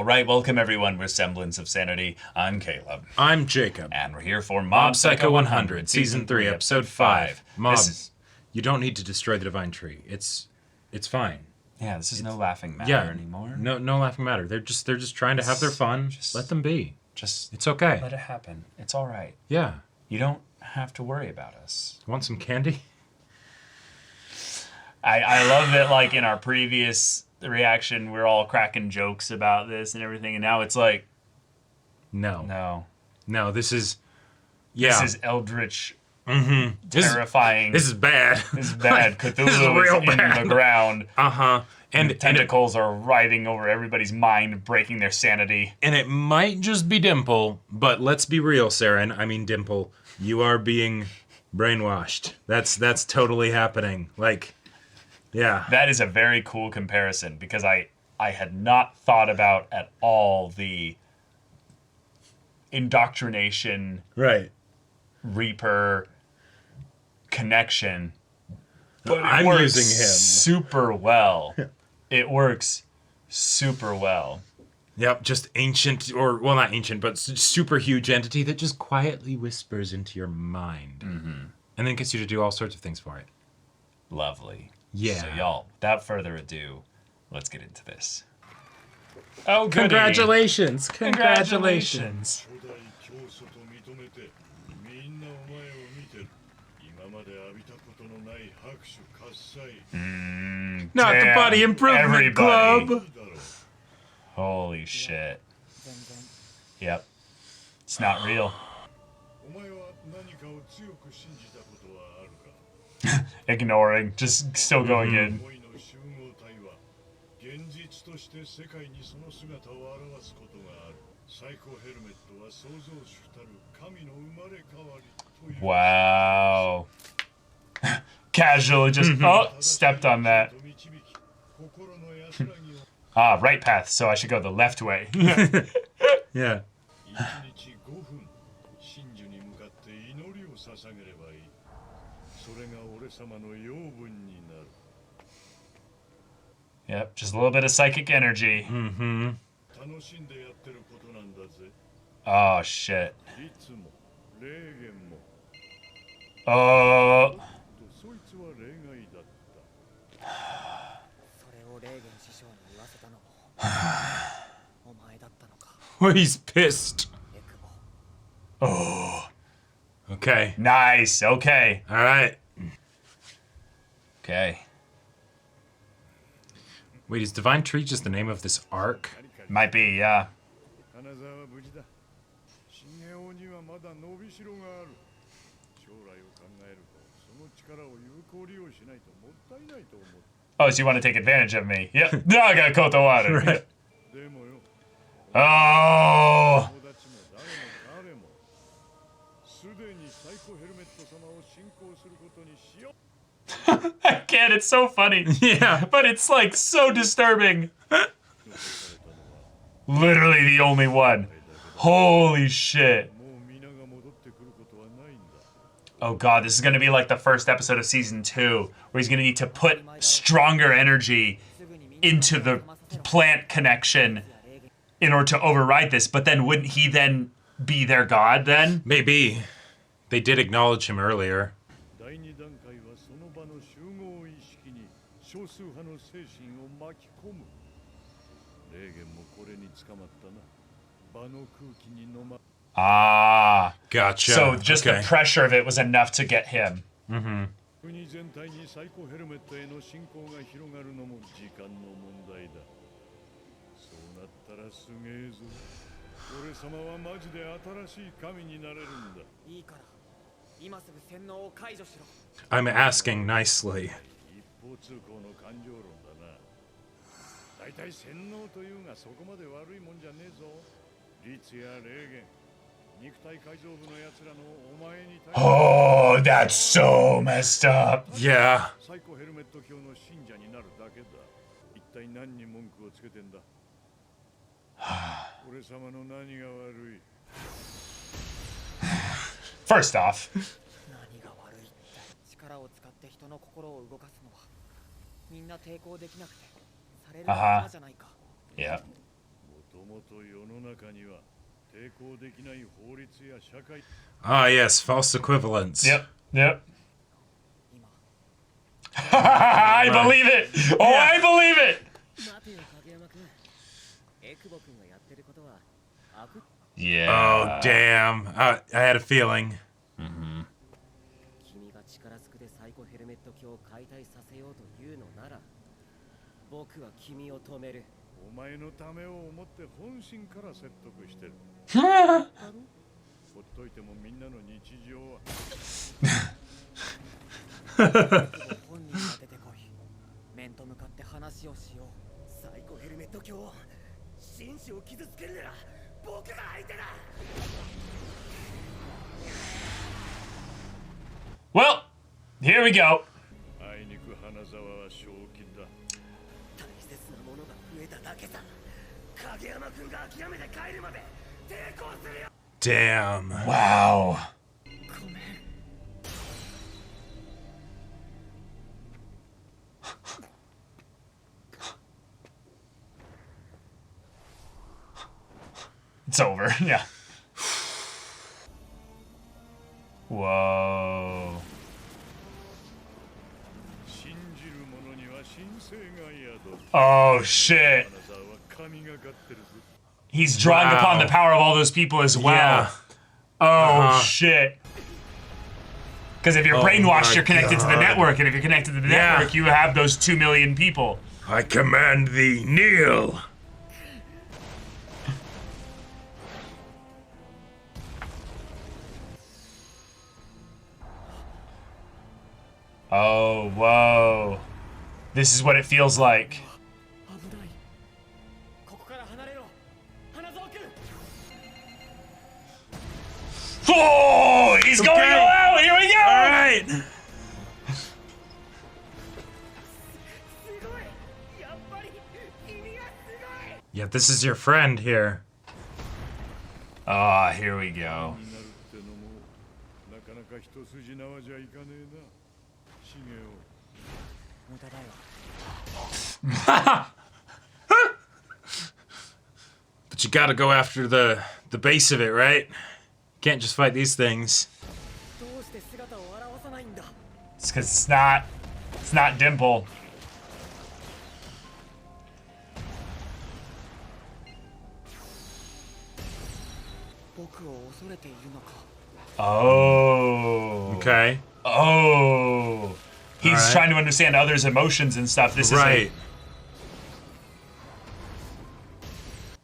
All right, welcome everyone. We're Semblance of Sanity. I'm Caleb. I'm Jacob. And we're here for Mob Psycho 100, Season 3, Episode 5. Mob, you don't need to destroy the Divine Tree. It's fine. Yeah, this is no laughing matter anymore. No laughing matter. They're just trying to have their fun. Just let them be. It's okay. Let it happen. It's all right. Yeah. You don't have to worry about us. Want some candy? I love that, like, in our previous reaction, we're all cracking jokes about this and everything, and now it's like... No, this is... Yeah. This is eldritch, terrifying. This is bad. This is bad. Cthulhu This is real in bad. the ground. Uh-huh. And tentacles are riding over everybody's mind, breaking their sanity. And it might just be Dimple, but let's be real, Saren. I mean, Dimple, you are being brainwashed. That's totally happening. Like... Yeah. That is a very cool comparison because I had not thought about at all the indoctrination Reaper connection. But I'm works using him super well. It works super well. Yep, just ancient, or, well, not ancient, but super huge entity that just quietly whispers into your mind. Mm-hmm. And then gets you to do all sorts of things for it. Lovely. Yeah. So, y'all, without further ado, let's get into this. Oh, goody. Congratulations! Congratulations! Not the Body Improvement Club! Holy shit. Yep. It's not real. Ignoring, just still going in. Wow. Casually just, stepped on that. Right path, so I should go the left way. Yeah. Yep, just a little bit of psychic energy. Mm-hmm. Oh, shit. Oh. Well, he's pissed. Oh. Okay. Nice, okay. All right. Okay. Wait, is Divine Tree just the name of this arc? Might be, yeah. Oh, so you want to take advantage of me? Yep. No, I got cold water. Right. Oh. I can't, it's so funny. Yeah. But it's like so disturbing. Literally the only one. Holy shit. Oh god, this is going to be like the first episode of season 2, where he's going to need to put stronger energy into the plant connection in order to override this. But then wouldn't he then be their god then? Maybe. They did acknowledge him earlier. Ah. Gotcha. So just the pressure of it was enough to get him. Mm-hmm. I'm asking nicely. Oh, that's so messed up. Yeah. First off, yeah. Ah, yes, false equivalence. Yep. Yep. I believe it. Oh, Yeah. I believe it. Yeah. Oh, damn. I had a feeling. Well, here we go. Damn. Wow. It's over. Yeah. Whoa. Oh, shit. He's drawing Wow. upon the power of all those people as well. Yeah. Oh, shit. Because if you're brainwashed, my you're connected to the God. network, and if you're connected to the Yeah. network, you have those 2 million people. I command thee, kneel. Oh, whoa. This is what it feels like. Oh, he's going all out. Here we go. All right. Yeah, this is your friend here. Ah, here we go. But you gotta go after the base of it, right? Can't just fight these things. It's because it's not Dimple. Oh. Okay. Oh. He's Alright. trying to understand others' emotions and stuff. This Right. is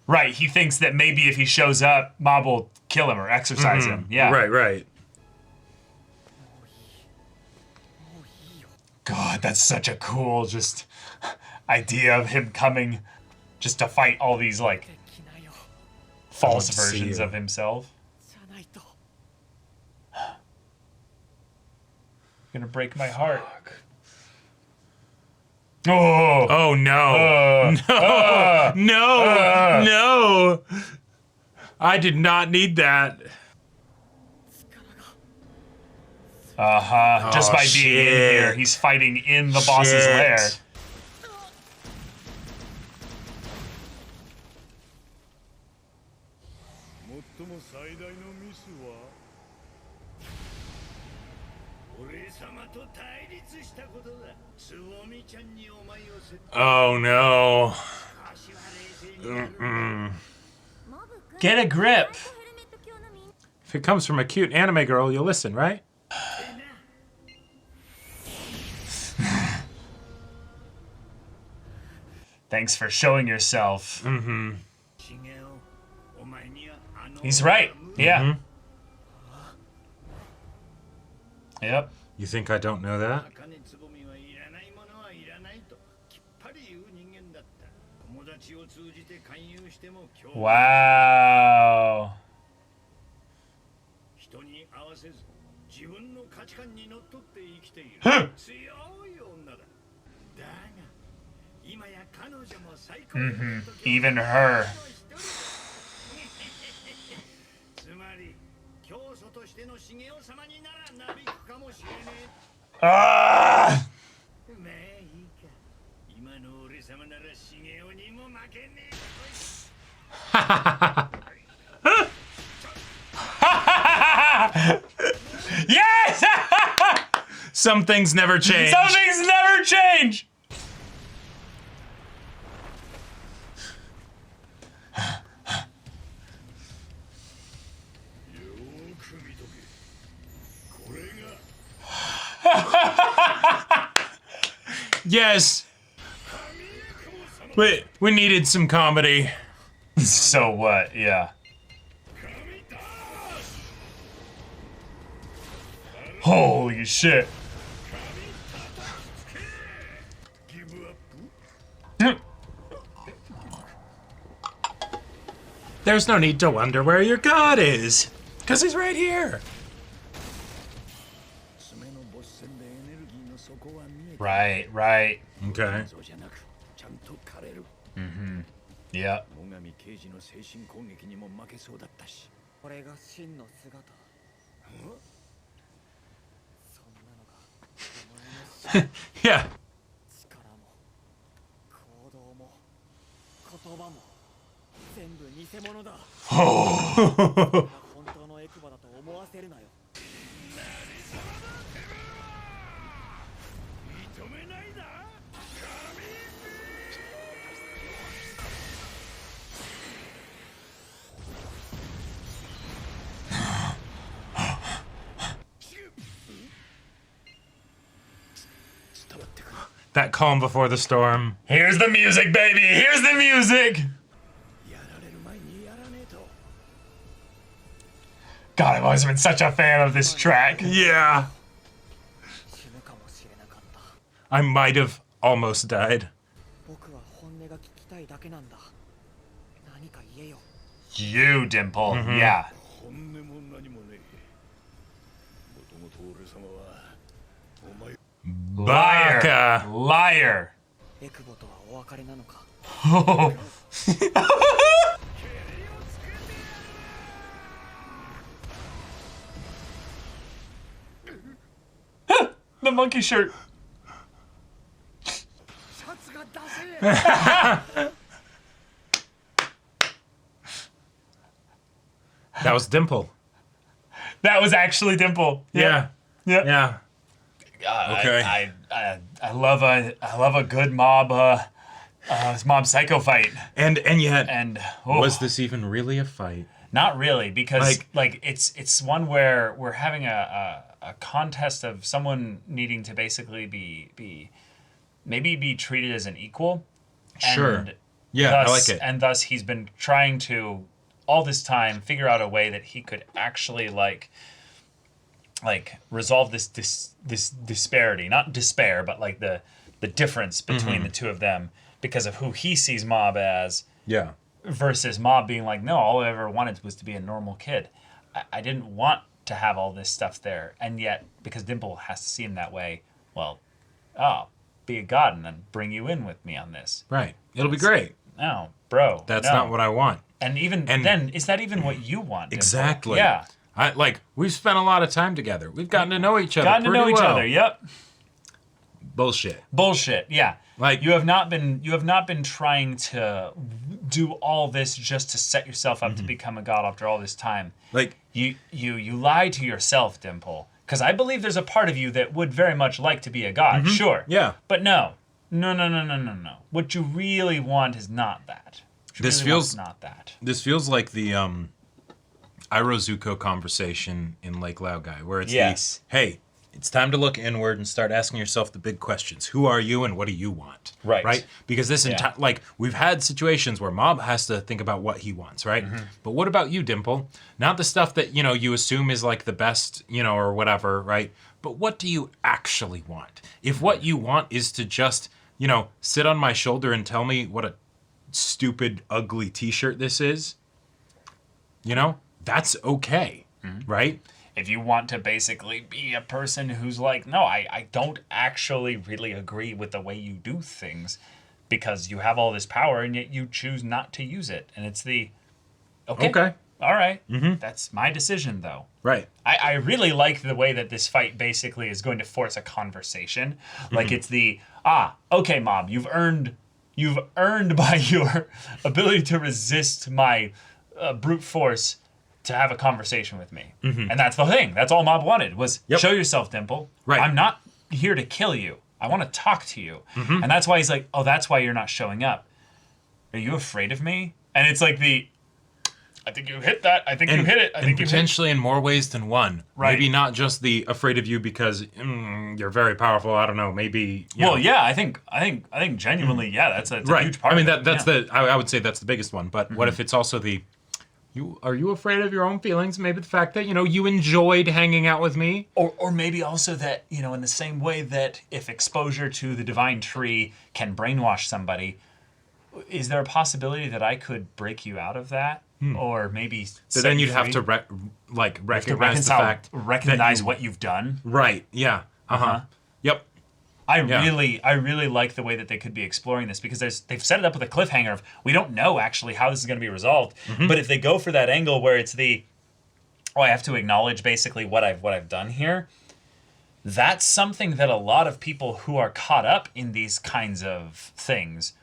right. He thinks that maybe if he shows up, Mob will kill him or exercise him. Yeah. Right, right. God, that's such a cool just idea of him coming just to fight all these like false to see versions you. of himself. Gonna break my heart. Oh, Oh no. No. I did not need that. just Oh, by being in here, shit. he's fighting in the boss's Shit. lair. Oh no. Get a grip. If it comes from a cute anime girl, you'll listen, right? Thanks for showing yourself. He's right. Yeah. Yep. You think I don't know that? Wow. Even her. Ah! Some things never change. Some things never change! Yes. We needed some comedy. So what? Yeah. Holy shit. There's no need to wonder where your god is, because he's right here. Right, right. Okay. Mm-hmm. Yeah. Yeah. Oh. That calm before the storm. Here's the music, baby! Here's the music! God, I've always been such a fan of this track. Yeah. I might have almost died. You, Dimple. Yeah. Liar. Baka. Liar. The monkey shirt. That was Dimple. That was actually Dimple. Yeah. Yep. Yeah. Okay. I love a good mob psycho fight. And yet, And was this even really a fight? Not really, because Like- it's one where we're having a contest of someone needing to basically be treated as an equal. Sure. And Yeah, thus, I like it. And thus he's been trying to all this time figure out a way that he could actually like resolve this disparity, not despair, but like the difference between the two of them because of who he sees Mob as. Yeah. Versus Mob being like, no, all I ever wanted was to be a normal kid. I didn't want to have all this stuff there. And yet, because Dimple has to see him that way, well, be a god and then bring you in with me on this. Right. It'll be great. No, bro. That's no. not what I want. And then, is that even what you want, Dimple? Exactly. Yeah. We've spent a lot of time together. We've gotten to know each other. Gotten to know each other, yep. Bullshit. Yeah. Like you have not been trying to do all this just to set yourself up to become a god after all this time. Like you lie to yourself, Dimple. Because I believe there's a part of you that would very much like to be a god, sure. Yeah. But no. What you really want is not that. This feels not that. This feels like the Irozuko conversation in Lake Laogai, where it's Yes. hey, it's time to look inward and start asking yourself the big questions. Who are you and what do you want? Right. Because this entire, we've had situations where Mob has to think about what he wants, right? But what about you, Dimple? Not the stuff that, you assume is like the best, or whatever, right? But what do you actually want? If what you want is to just, sit on my shoulder and tell me what a stupid, ugly t-shirt this is, that's okay, right? If you want to basically be a person who's like, no, I don't actually really agree with the way you do things because you have all this power and yet you choose not to use it. And it's the, okay. All right. That's my decision, though. Right. I really like the way that this fight basically is going to force a conversation. Like it's the, okay, Mob, you've earned by your ability to resist my brute force to have a conversation with me. And that's the thing. That's all Mob wanted was show yourself, Dimple. Right. I'm not here to kill you. I want to talk to you. Mm-hmm. And that's why he's like, oh, that's why you're not showing up. Are you afraid of me? And it's like I think you hit that. I think you hit it. I think you hit it. Potentially in more ways than one. Right. Maybe not just the afraid of you because you're very powerful. I don't know. Maybe. Yeah. I think genuinely, yeah. That's a right. huge part. I mean, of it. that's I would say that's the biggest one. But what if it's also are you afraid of your own feelings? Maybe the fact that you enjoyed hanging out with me, or maybe also that in the same way that if exposure to the divine tree can brainwash somebody, is there a possibility that I could break you out of that? Or maybe so then you'd have to recognize the fact recognize what you've done. Right. Yeah. Yep. I really like the way that they could be exploring this because they've set it up with a cliffhanger of we don't know actually how this is going to be resolved. But if they go for that angle where it's I have to acknowledge basically what I've done here, that's something that a lot of people who are caught up in these kinds of things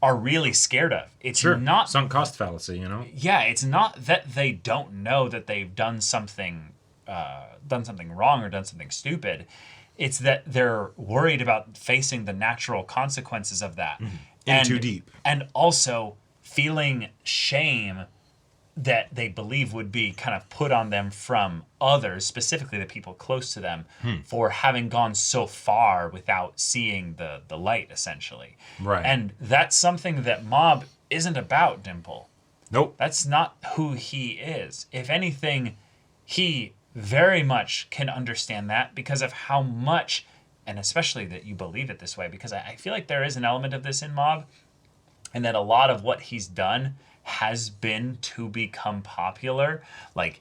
are really scared of. It's not sunk cost fallacy, Yeah, it's not that they don't know that they've done something wrong or done something stupid. It's that they're worried about facing the natural consequences of that. In too deep. And also feeling shame that they believe would be kind of put on them from others, specifically the people close to them, for having gone so far without seeing the light, essentially. Right. And that's something that Mob isn't about, Dimple. Nope. That's not who he is. If anything, he very much can understand that because of how much, and especially that you believe it this way, because I feel like there is an element of this in Mob, and that a lot of what he's done has been to become popular, like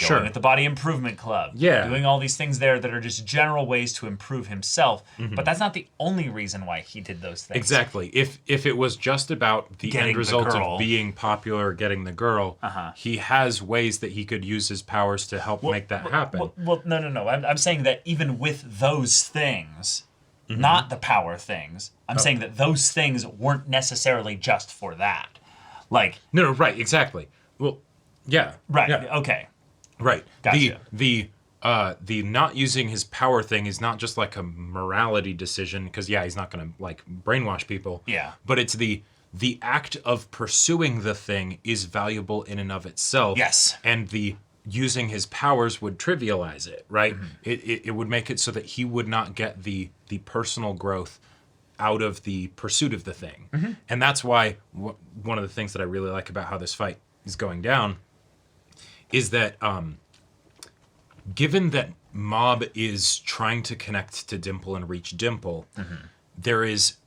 going at the Body Improvement Club, doing all these things there that are just general ways to improve himself. But that's not the only reason why he did those things. Exactly. If it was just about the end result of being popular, getting the girl, he has ways that he could use his powers to help make that happen. Well, no. I'm saying that even with those things, not the power things, I'm saying that those things weren't necessarily just for that. Like no, right, exactly. Well, yeah, right, yeah. Okay, right. Gotcha. The not using his power thing is not just like a morality decision because he's not going to like brainwash people. Yeah, but it's the act of pursuing the thing is valuable in and of itself. Yes, and the using his powers would trivialize it. Right. It would make it so that he would not get the personal growth out of the pursuit of the thing. And that's why one of the things that I really like about how this fight is going down is that given that Mob is trying to connect to Dimple and reach Dimple, there is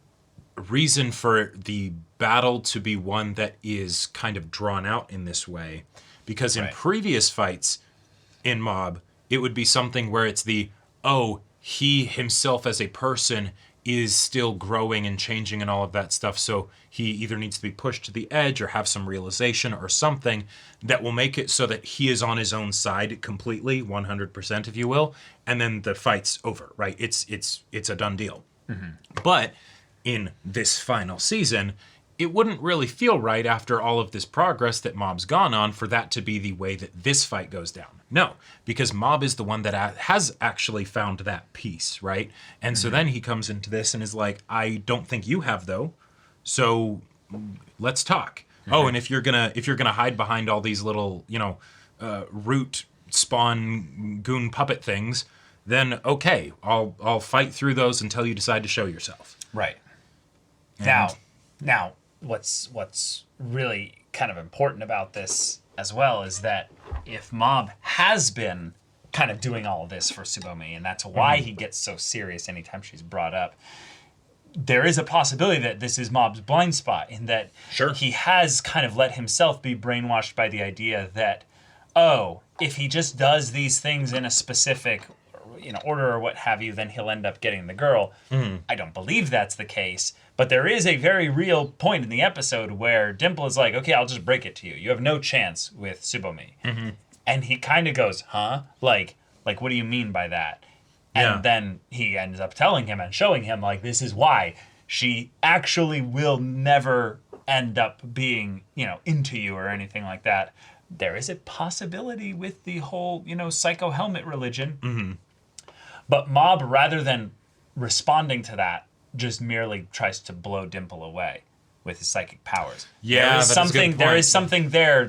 reason for the battle to be one that is kind of drawn out in this way. Because in previous fights in Mob, it would be something where it's he himself as a person is still growing and changing and all of that stuff. So he either needs to be pushed to the edge or have some realization or something that will make it so that he is on his own side completely, 100%, if you will. And then the fight's over, right? It's a done deal. But in this final season, it wouldn't really feel right after all of this progress that Mob's gone on for that to be the way that this fight goes down. No, because Mob is the one that has actually found that peace, right? And so then he comes into this and is like, I don't think you have though, so let's talk. Oh, and if you're gonna hide behind all these little, root spawn goon puppet things, then okay, I'll fight through those until you decide to show yourself. Right. And Now, what's really kind of important about this as well is that if Mob has been kind of doing all of this for Tsubomi, and that's why he gets so serious anytime she's brought up, there is a possibility that this is Mob's blind spot in that he has kind of let himself be brainwashed by the idea that, if he just does these things in a specific order or what have you, then he'll end up getting the girl. I don't believe that's the case, but there is a very real point in the episode where Dimple is like, okay, I'll just break it to you. You have no chance with Tsubomi. And he kind of goes, huh? Like, what do you mean by that? And then he ends up telling him and showing him, like, this is why she actually will never end up being, into you or anything like that. There is a possibility with the whole, psycho helmet religion. But Mob, rather than responding to that just merely tries to blow Dimple away with his psychic powers. Yeah, there is something there,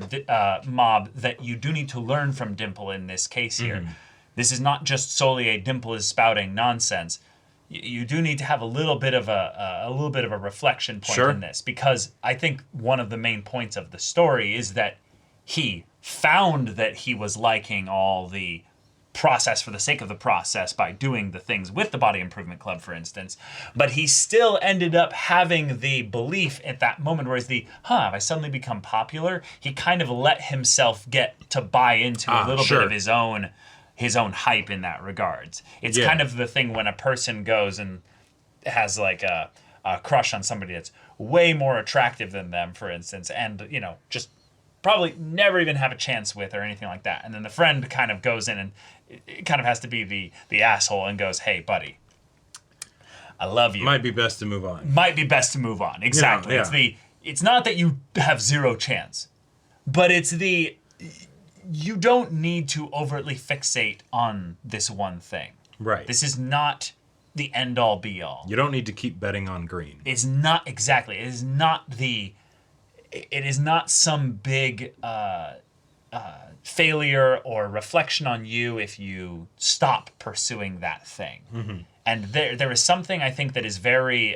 Mob, that you do need to learn from Dimple in this case here. Mm-hmm. This is not just solely a Dimple is spouting nonsense. You do need to have a little bit of a reflection point in this, because I think one of the main points of the story is that he found that he was liking all the process for the sake of the process by doing the things with the Body Improvement Club, for instance, but he still ended up having the belief at that moment, whereas have I suddenly become popular? He kind of let himself get to buy into a little bit of his own hype in that regards. It's kind of the thing when a person goes and has like a crush on somebody that's way more attractive than them, for instance, and just probably never even have a chance with or anything like that. And then the friend kind of goes in and it kind of has to be the asshole and goes, "Hey, buddy, I love you." Might be best to move on. Exactly. It's not that you have zero chance, but it's you don't need to overtly fixate on this one thing. Right. This is not the end all be all. You don't need to keep betting on green. It's not exactly. It is not some big failure or reflection on you if you stop pursuing that thing. Mm-hmm. And there is something I think that is very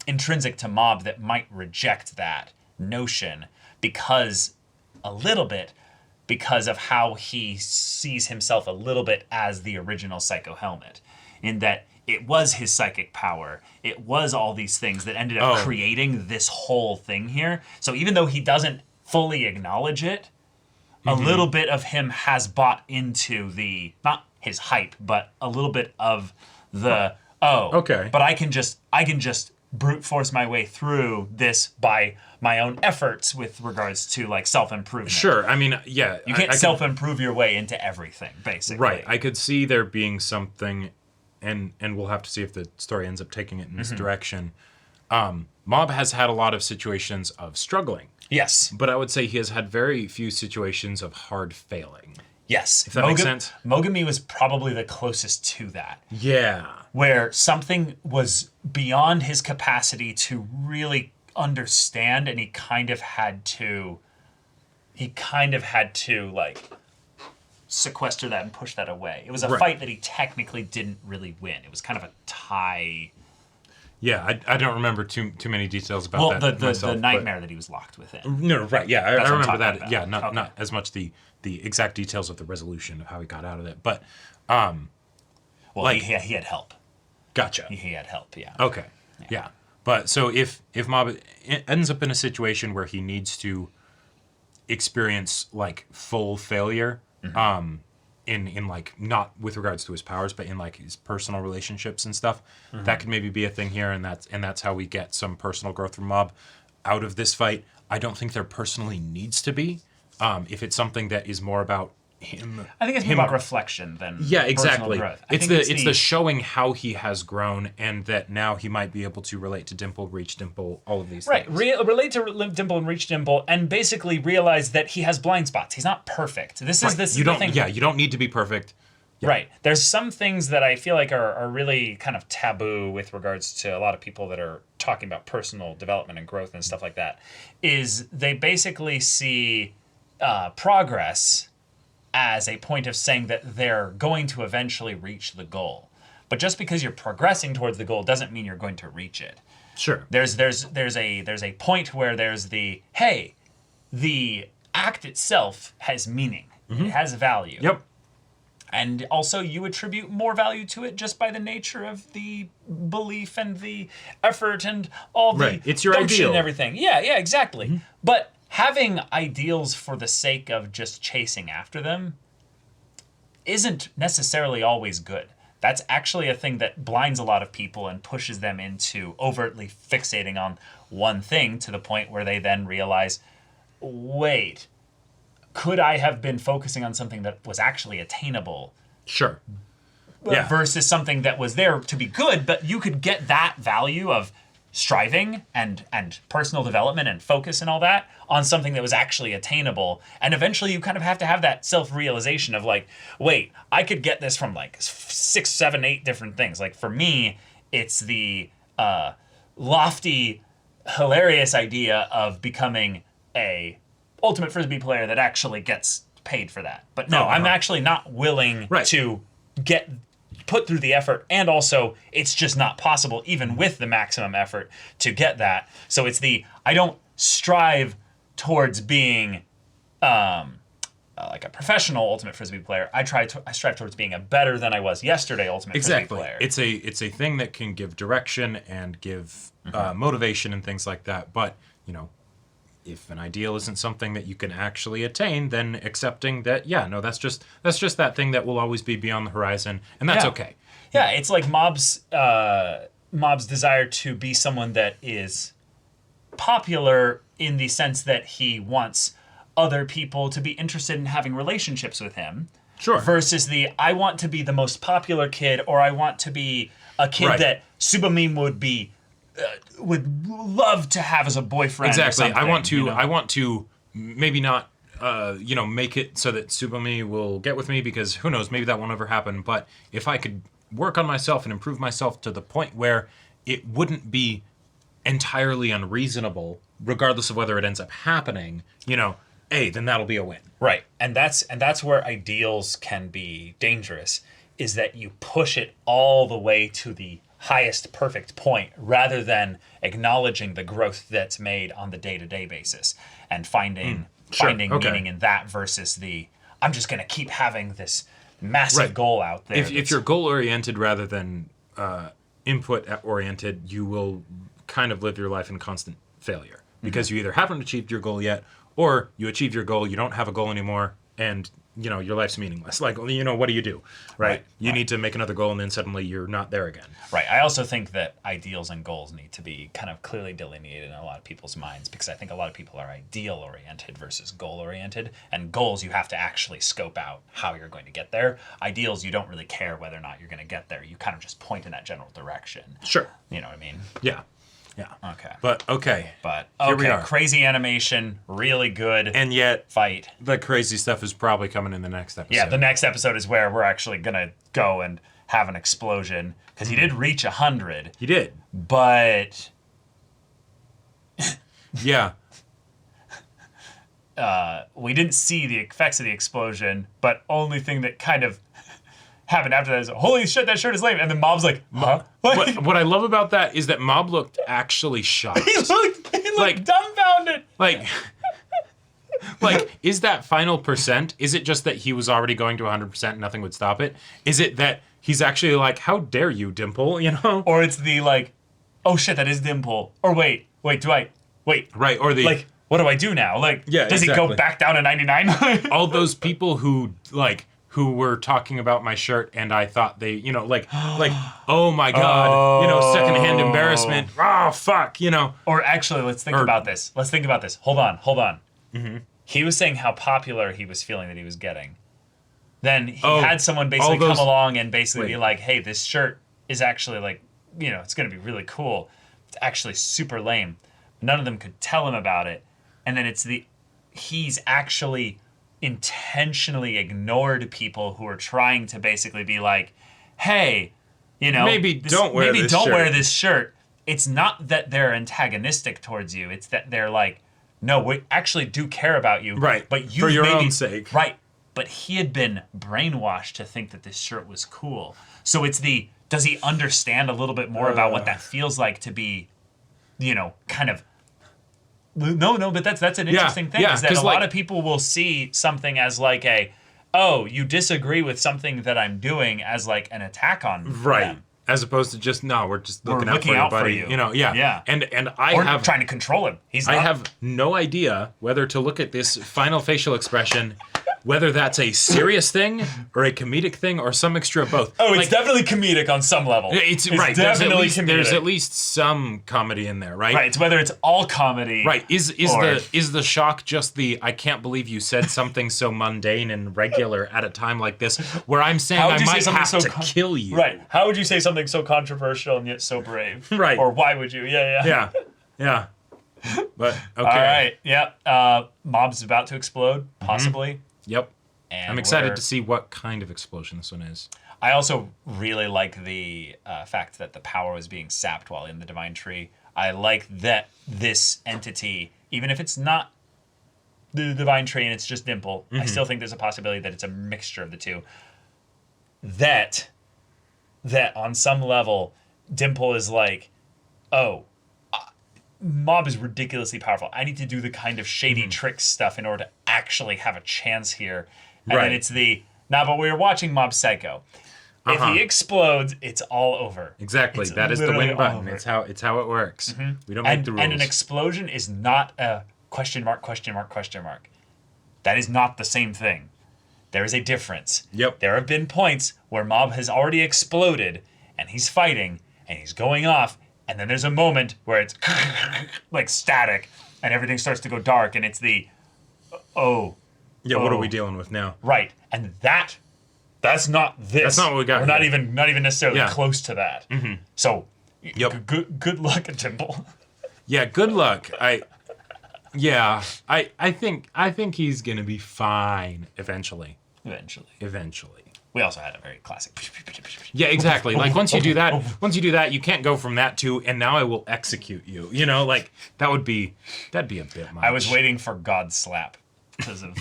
intrinsic to Mob that might reject that notion because of how he sees himself a little bit as the original Psycho Helmet, in that it was his psychic power. It was all these things that ended up creating this whole thing here. So even though he doesn't fully acknowledge it, a little bit of him has bought into not his hype, but a little bit of but I can just brute force my way through this by my own efforts with regards to like self-improvement. Sure. I mean, yeah. You can't self-improve your way into everything, basically. Right. I could see there being something, and we'll have to see if the story ends up taking it in this direction. Mob has had a lot of situations of struggling. Yes. But I would say he has had very few situations of hard failing. Yes. If that makes sense. Mogami was probably the closest to that. Yeah. Where something was beyond his capacity to really understand, and he kind of had to like sequester that and push that away. It was a fight that he technically didn't really win. It was kind of a tie. Yeah, I don't remember too many details about that. The nightmare that he was locked within. No, right, yeah, I remember that. About. Yeah, not as much the exact details of the resolution of how he got out of it, but he had help. Gotcha. He had help. Yeah. Okay. Yeah. But so if Mob ends up in a situation where he needs to experience like full failure, in like not with regards to his powers, but in like his personal relationships and stuff, that could maybe be a thing here, and that's how we get some personal growth from Mob out of this fight. I don't think there personally needs to be. If it's something that is more about him, I think it's more about reflection than exactly. Growth. It's the showing how he has grown, and that now he might be able to relate to Dimple, reach Dimple, all of these things. Relate to Dimple and reach Dimple, and basically realize that he has blind spots. He's not perfect. This is the thing. Yeah, you don't need to be perfect. Yeah. Right. There's some things that I feel like are really kind of taboo with regards to a lot of people that are talking about personal development and growth and stuff like that. Is they basically see progress as a point of saying that they're going to eventually reach the goal. But just because you're progressing towards the goal doesn't mean you're going to reach it. Sure. There's a point where there's the act itself has meaning. It has value. Yep. And also you attribute more value to it just by the nature of the belief and the effort and all the it's your ideal and everything. Yeah, exactly. But having ideals for the sake of just chasing after them isn't necessarily always good. That's actually a thing that blinds a lot of people and pushes them into overtly fixating on one thing to the point where they then realize, wait, could I have been focusing on something that was actually attainable? Sure. Yeah. Versus something that was there to be good, but you could get that value of striving and personal development and focus and all that on something that was actually attainable. And eventually you kind of have to have that self-realization of like, wait, I could get this from like 6, 7, 8 different things. Like for me, it's the lofty, hilarious idea of becoming a ultimate Frisbee player that actually gets paid for that. But no, I'm actually not willing to get put through the effort, and also it's just not possible even with the maximum effort to get that. So it's I don't strive towards being like a professional ultimate Frisbee player. I strive towards being a better than I was yesterday ultimate Frisbee player. It's a thing that can give direction and give motivation and things like that. But if an ideal isn't something that you can actually attain, then accepting that, that's just that thing that will always be beyond the horizon, and that's okay. Yeah, it's like Mob's desire to be someone that is popular in the sense that he wants other people to be interested in having relationships with him. Sure. Versus I want to be the most popular kid, or I want to be a kid that Subamim would love to have as a boyfriend. Exactly. I want to maybe not make it so that Subami will get with me, because who knows, maybe that won't ever happen. But if I could work on myself and improve myself to the point where it wouldn't be entirely unreasonable, regardless of whether it ends up happening, then that'll be a win. Right. And that's where ideals can be dangerous, is that you push it all the way to the highest perfect point rather than acknowledging the growth that's made on the day-to-day basis and finding meaning in that versus I'm just going to keep having this massive goal out there. If you're goal-oriented rather than input-oriented, you will kind of live your life in constant failure, because you either haven't achieved your goal yet, or you achieved your goal, you don't have a goal anymore, and your life's meaningless. Like, what do you do? Right? You need to make another goal, and then suddenly you're not there again. Right. I also think that ideals and goals need to be kind of clearly delineated in a lot of people's minds, because I think a lot of people are ideal-oriented versus goal-oriented. And goals, you have to actually scope out how you're going to get there. Ideals, you don't really care whether or not you're going to get there. You kind of just point in that general direction. Sure. You know what I mean? Yeah. Okay. But okay. Here we are. Crazy animation, really good. And yet, fight. The crazy stuff is probably coming in the next episode. Yeah, the next episode is where we're actually gonna go and have an explosion, because he did reach 100. He did. But yeah. We didn't see the effects of the explosion, but only thing that kind of happened after that is, holy shit, that shirt is lame. And then Mob's like, huh? What I love about that is that Mob looked actually shocked. He looked dumbfounded. Like, is that final percent? Is it just that he was already going to 100% and nothing would stop it? Is it that he's actually like, how dare you, Dimple, Or it's the oh shit, that is Dimple. Or wait, do I, wait. Right, or the... what do I do now? Does he go back down to 99? All those people who were talking about my shirt, and I thought they, oh my God, secondhand embarrassment. Oh, fuck, Or actually, let's think about this. Hold on. Mm-hmm. He was saying how popular he was feeling that he was getting. Then he had someone basically come along and basically be like, hey, this shirt is actually it's going to be really cool. It's actually super lame. None of them could tell him about it. And then he's actually intentionally ignored people who are trying to basically be like, hey, maybe don't wear this shirt. It's not that they're antagonistic towards you. It's that they're like, no, we actually do care about you. Right. But for your own sake. Right. But he had been brainwashed to think that this shirt was cool. So it's does he understand a little bit more about what that feels like to be, kind of... No, but that's an interesting thing, is that a lot of people will see something as you disagree with something that I'm doing as an attack on them. As opposed to just, no, we're just looking out for you. Yeah. And I trying to control him. I have no idea whether to look at this final facial expression whether that's a serious thing or a comedic thing or some mixture of both. Oh, it's definitely comedic on some level. It's right. Definitely There's at least some comedy in there, right? Right. It's whether it's all comedy. Right. Is the shock just the I can't believe you said something so mundane and regular at a time like this where I'm saying I might have to kill you. Right. How would you say something so controversial and yet so brave? Right. Or why would you? Yeah. But okay. All right. Yep. Mob's about to explode, possibly. Yep. And I'm excited to see what kind of explosion this one is. I also really like the fact that the power was being sapped while in the Divine Tree. I like that this entity, even if it's not the Divine Tree and it's just Dimple, I still think there's a possibility that it's a mixture of the two. That on some level, Dimple is like, oh, Mob is ridiculously powerful. I need to do the kind of shady trick stuff in order to actually have a chance here. And then it's but we were watching Mob Psycho. If he explodes, it's all over. Exactly. That is the win button. It's how it works. We don't make the rules. And an explosion is not a question mark, question mark, question mark. That is not the same thing. There is a difference. Yep. There have been points where Mob has already exploded and he's fighting and he's going off, and then there's a moment where it's like static and everything starts to go dark, and it's the what are we dealing with now? Right. And that's not this. That's not what we got. We're not even necessarily close to that. So good luck at Dimple. Yeah, good luck. I think he's gonna be fine eventually. Eventually. We also had a very classic. Yeah, exactly. Like once you do that, you can't go from that to and now I will execute you. You know, like that'd be a bit much. I was waiting for God slap because of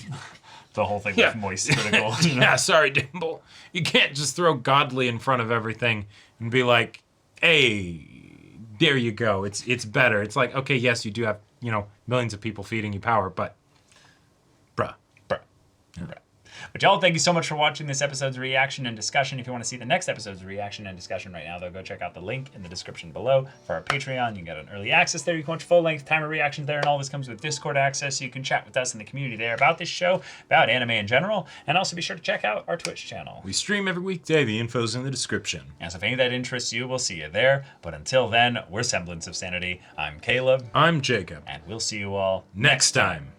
the whole thing with moist critical. You know? Yeah, sorry, Dimple. You can't just throw godly in front of everything and be like, hey, there you go. It's better. It's like, okay, yes, you do have, millions of people feeding you power, but bruh. But y'all, thank you so much for watching this episode's reaction and discussion. If you want to see the next episode's reaction and discussion right now, though, go check out the link in the description below for our Patreon. You can get an early access there. You can watch full-length timer reactions there, and all this comes with Discord access, so you can chat with us in the community there about this show, about anime in general, and also be sure to check out our Twitch channel. We stream every weekday. The info's in the description. And so if any of that interests you, we'll see you there. But until then, we're Semblance of Sanity. I'm Caleb. I'm Jacob. And we'll see you all next time.